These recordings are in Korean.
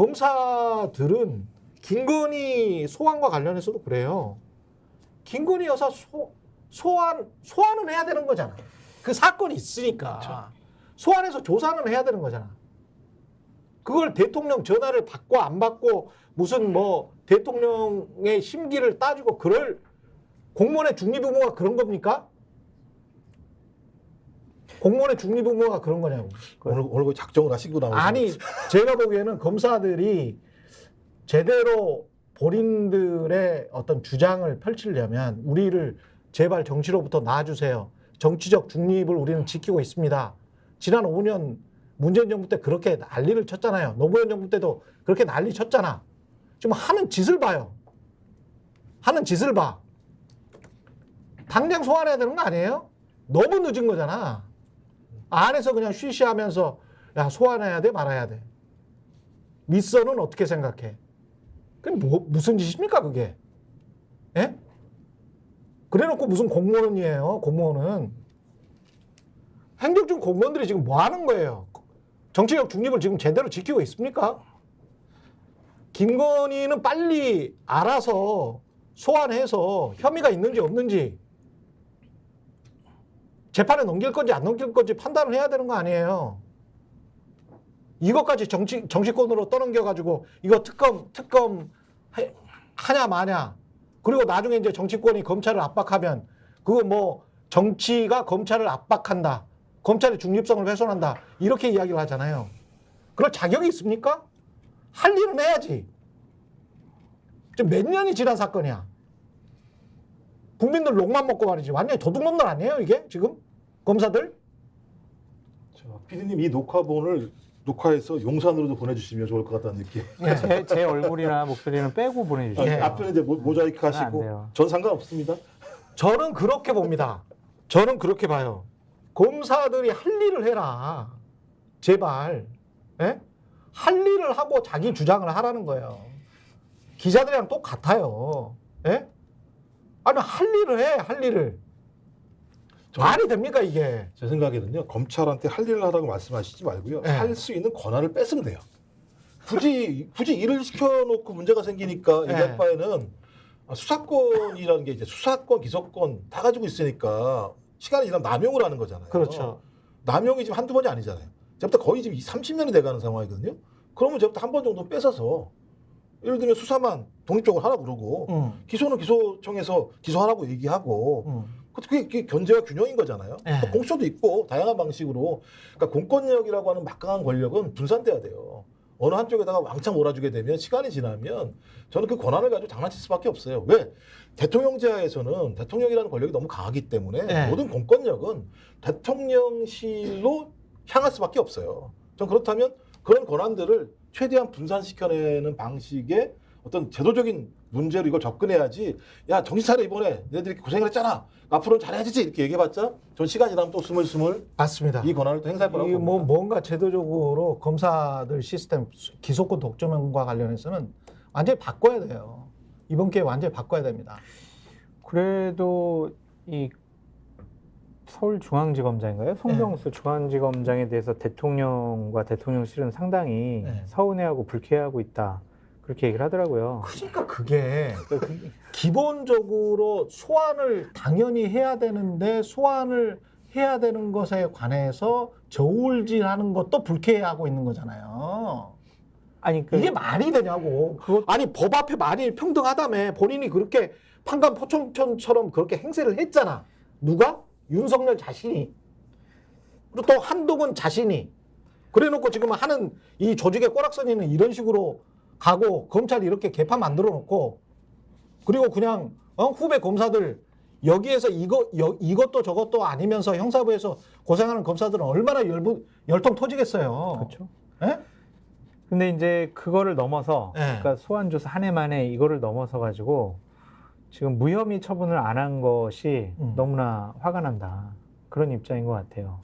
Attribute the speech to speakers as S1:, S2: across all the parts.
S1: 검사들은 김건희 소환과 관련해서도 그래요. 김건희 여사 소환은 해야 되는 거잖아. 그 사건이 있으니까. 그렇죠. 소환해서 조사는 해야 되는 거잖아. 그걸 대통령 전화를 받고 안 받고 무슨 뭐 대통령의 심기를 따지고 그럴 공무원의 중립 의무가 그런 겁니까? 공무원의 중립 의무가 그런 거냐고.
S2: 오늘 작정을 하시고 나오시는
S1: 아니 제가 보기에는 검사들이 제대로 본인들의 어떤 주장을 펼치려면 우리를 제발 정치로부터 놔주세요. 정치적 중립을 우리는 지키고 있습니다. 지난 5년 문재인 정부 때 그렇게 난리를 쳤잖아요. 노무현 정부 때도 그렇게 난리 쳤잖아. 지금 하는 짓을 봐요. 하는 짓을 봐. 당장 소환해야 되는 거 아니에요? 너무 늦은 거잖아. 안에서 그냥 쉬쉬하면서 야 소환해야 돼 말아야 돼. 밑선은 어떻게 생각해? 그게 무슨 짓입니까 그게? 예? 그래놓고 무슨 공무원이에요. 공무원은. 행정중 공무원들이 지금 뭐 하는 거예요? 정치적 중립을 지금 제대로 지키고 있습니까? 김건희는 빨리 알아서 소환해서 혐의가 있는지 없는지 재판에 넘길 건지 안 넘길 건지 판단을 해야 되는 거 아니에요. 이것까지 정치권으로 떠넘겨가지고 이거 특검 하냐 마냐. 그리고 나중에 이제 정치권이 검찰을 압박하면 그거 뭐 정치가 검찰을 압박한다. 검찰의 중립성을 훼손한다. 이렇게 이야기를 하잖아요. 그럴 자격이 있습니까? 할 일은 해야지. 지금 몇 년이 지난 사건이야. 국민들 욕만 먹고 말이지. 완전히 도둑놈들 아니에요 이게 지금? 검사들?
S2: 피디님 이 녹화해서 용산으로도 보내주시면 좋을 것 같다는 느낌.
S3: 제 얼굴이나 목소리는 빼고 보내주시죠.
S2: 네. 앞에 이제 모자이크 하시고 전 상관없습니다.
S1: 저는 그렇게 봅니다. 저는 그렇게 봐요. 검사들이 할 일을 해라. 제발. 예? 할 일을 하고 자기 주장을 하라는 거예요. 기자들이랑 똑같아요. 예? 아니 할 일을 해. 할 일을. 말이 됩니까 이게?
S2: 제 생각에는요. 검찰한테 할 일을 하라고 말씀하시지 말고요.
S1: 네.
S2: 할 수 있는 권한을 뺏으면 돼요. 굳이 일을 시켜놓고 문제가 생기니까 얘기할 바에는 수사권이라는 게 이제 수사권, 기소권 다 가지고 있으니까 시간이 지나면 남용을 하는 거잖아요.
S1: 그렇죠.
S2: 남용이 지금 한두 번이 아니잖아요. 이제부터 거의 지금 30년이 돼가는 상황이거든요. 그러면 이제부터 한 번 정도 뺏어서 예를 들면 수사만 독립적으로 하라고 그러고 기소는 기소청에서 기소하라고 얘기하고 그게 견제와 균형인 거잖아요.
S1: 네.
S2: 공수처도 있고 다양한 방식으로 그러니까 공권력이라고 하는 막강한 권력은 분산돼야 돼요. 어느 한쪽에다가 왕창 몰아주게 되면 시간이 지나면 저는 그 권한을 가지고 장난칠 수밖에 없어요. 왜? 대통령제하에서는 대통령이라는 권력이 너무 강하기 때문에
S1: 네.
S2: 모든 공권력은 대통령실로 향할 수밖에 없어요. 전 그렇다면 그런 권한들을 최대한 분산시켜내는 방식의 어떤 제도적인 문제로 이걸 접근해야지. 야 정신 차려 이번에 너희들이 고생을 했잖아. 앞으로는 잘해야지 이렇게 얘기해봤자 전 시간이 지나면 또 스물스물
S1: 맞습니다.
S2: 이 권한을 또 행사할 거라고 봅니다.
S1: 뭔가 제도적으로 검사들 시스템 기소권 독점과 관련해서는 완전히 바꿔야 돼요. 이번 기회에 완전히 바꿔야 됩니다.
S3: 그래도 이 서울중앙지검장인가요? 송병수 중앙지검장에 대해서 대통령과 대통령실은 상당히 서운해하고 불쾌해하고 있다. 그렇게 얘기를 하더라고요.
S1: 그러니까 그게 기본적으로 소환을 당연히 해야 되는데 소환을 해야 되는 것에 관해서 저울질하는 것도 불쾌해하고 있는 거잖아요.
S3: 아니
S1: 이게 말이 되냐고. 아니 법 앞에 만일 평등하다며 본인이 그렇게 판관포청천처럼 그렇게 행세를 했잖아. 누가? 윤석열 자신이. 그리고 또 한동훈 자신이. 그래놓고 지금 하는 이 조직의 꼬락서니는 이런 식으로 가고 검찰이 이렇게 개판 만들어 놓고 그리고 그냥 후배 검사들 여기에서 이것도 저것도 아니면서 형사부에서 고생하는 검사들은 얼마나 열통 터지겠어요.
S3: 그렇죠.
S1: 예?
S3: 근데 이제 그거를 넘어서 그러니까 소환조사 한 해 만에 이거를 넘어서 가지고 지금 무혐의 처분을 안 한 것이 너무나 화가 난다. 그런 입장인 것 같아요.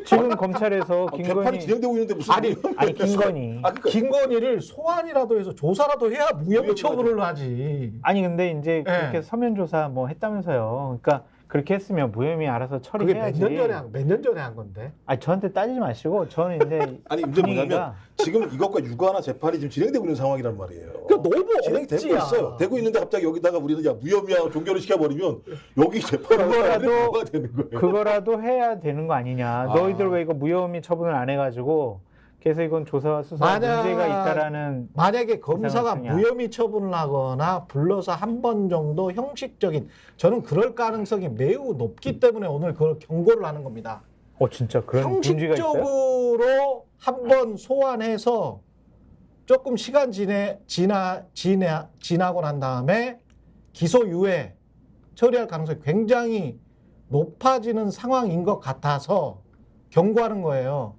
S3: 지금 검찰에서
S2: 개판이 진행되고 있는데 무슨
S3: 아니 김건희
S2: 그러니까.
S1: 김건희를 소환이라도 해서 조사라도 해야 무혐의 처분을 하지.
S3: 아니 근데 이제 그렇게 서면 조사 뭐 했다면서요. 그러니까 그렇게 했으면 무혐의 알아서
S1: 그게
S3: 처리해야지.
S1: 몇 년 전에 한 건데.
S3: 아니 저한테 따지지 마시고 저는 이제
S2: 아니 문제는 뭐냐면
S3: 분위기가
S2: 지금 이것과 유가나 재판이 지금 진행되고 있는 상황이란 말이에요.
S1: 그 너무
S2: 진행이 되고
S1: 억지야.
S2: 있어요. 되고 있는데 갑자기 여기다가 우리는 야 무혐의야 종결을 시켜버리면 여기 재판을
S3: 그거라도-
S2: 뭐가 되는 거예요.
S3: 그거라도 해야 되는 거 아니냐. 너희들 왜 이거 무혐의 처분을 안 해가지고 그래서 이건 조사와 수사에 문제가 있다라는
S1: 만약에 검사가
S3: 이상한
S1: 무혐의 처분을 하거나 불러서 한 번 정도 형식적인 저는 그럴 가능성이 매우 높기 때문에 오늘 그걸 경고를 하는 겁니다.
S3: 진짜 그런 문제가 있어요?
S1: 형식적으로 한 번 소환해서 조금 시간 지나고 난 다음에 기소유예 처리할 가능성이 굉장히 높아지는 상황인 것 같아서 경고하는 거예요.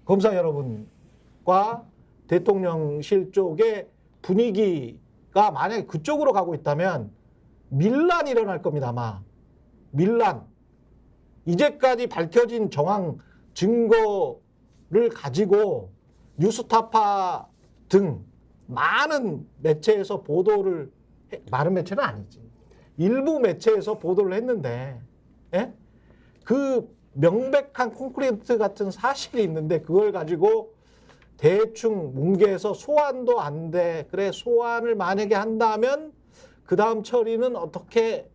S1: 검사 여러분과 대통령실 쪽의 분위기가 만약에 그쪽으로 가고 있다면 밀란이 일어날 겁니다. 아마 밀란. 이제까지 밝혀진 정황 증거를 가지고 뉴스타파 등 많은 매체에서 보도를 많은 매체는 아니지. 일부 매체에서 보도를 했는데 예? 그 명백한 콘크리트 같은 사실이 있는데 그걸 가지고 대충 뭉개서 소환도 안 돼. 그래 소환을 만약에 한다면 그 다음 처리는 어떻게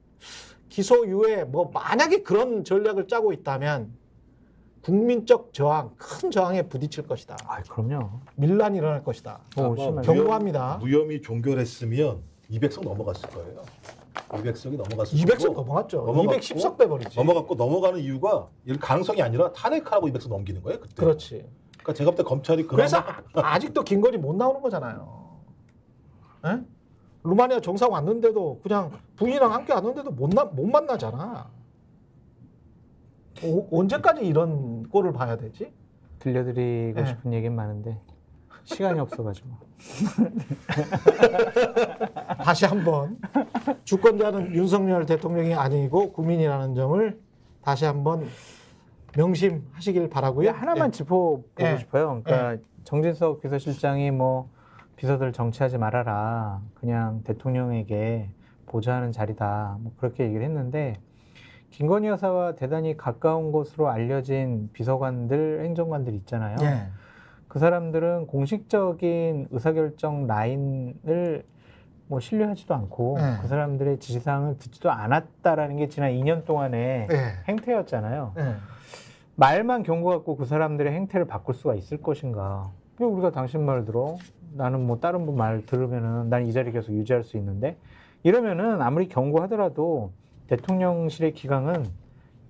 S1: 기소유예 뭐 만약에 그런 전략을 짜고 있다면 국민적 저항, 큰 저항에 부딪힐 것이다.
S3: 아, 그럼요.
S1: 밀란이 일어날 것이다.
S3: 심하네.
S1: 경고합니다.
S2: 무혐의 종결했으면 200석 넘어갔을 거예요. 200석이 넘어갔을
S1: 200석
S2: 거고
S1: 넘어갔죠.
S2: 넘어갔고,
S1: 210석 돼버리지.
S2: 넘어가는 이유가 이런 가능성이 아니라 탄핵하라고 200석 넘기는 거예요. 그때.
S1: 그렇지.
S2: 그러니까 제가 볼 때 검찰이
S1: 그래서
S2: 그나마
S1: 아직도 김건희 못 나오는 거잖아요. 에? 루마니아 정상 왔는데도 그냥 부인이랑 함께 왔는데도 못 만나잖아. 언제까지 이런 꼴을 봐야 되지?
S3: 들려드리고
S1: 네.
S3: 싶은 얘기는 많은데 시간이 없어가지고.
S1: 다시 한번 주권자는 윤석열 대통령이 아니고 국민이라는 점을 다시 한번 명심하시길 바라고요.
S3: 하나만
S1: 예.
S3: 짚어보고
S1: 예.
S3: 싶어요. 그러니까 정진석 비서실장이 뭐 비서들 정치하지 말아라. 그냥 대통령에게 보좌하는 자리다. 뭐 그렇게 얘기를 했는데 김건희 여사와 대단히 가까운 것으로 알려진 비서관들, 행정관들 있잖아요.
S1: 예.
S3: 그 사람들은 공식적인 의사결정 라인을 뭐 신뢰하지도 않고
S1: 네.
S3: 그 사람들의 지시사항을 듣지도 않았다라는 게 지난 2년 동안의
S1: 예.
S3: 행태였잖아요.
S1: 예.
S3: 말만 경고 갖고 그 사람들의 행태를 바꿀 수가 있을 것인가? 왜 우리가 당신 말 들어? 나는 뭐 다른 분 말 들으면은 난 이 자리 계속 유지할 수 있는데 이러면은 아무리 경고하더라도 대통령실의 기강은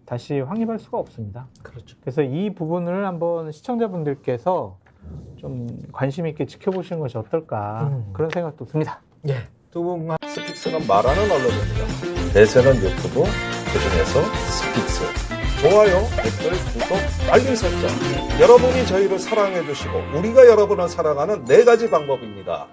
S3: 다시 확립할 수가 없습니다.
S1: 그렇죠.
S3: 그래서 이 부분을 한번 시청자분들께서 좀 관심 있게 지켜보시는 것이 어떨까 그런 생각도 듭니다.
S1: 예. 두 분과
S4: 스픽스가 말하는 언론입니다. 대세는 유튜브, 그중에서 스픽스. 좋아요, 댓글, 구독, 알림 설정. 여러분이 저희를 사랑해 주시고 우리가 여러분을 사랑하는 4가지 방법입니다.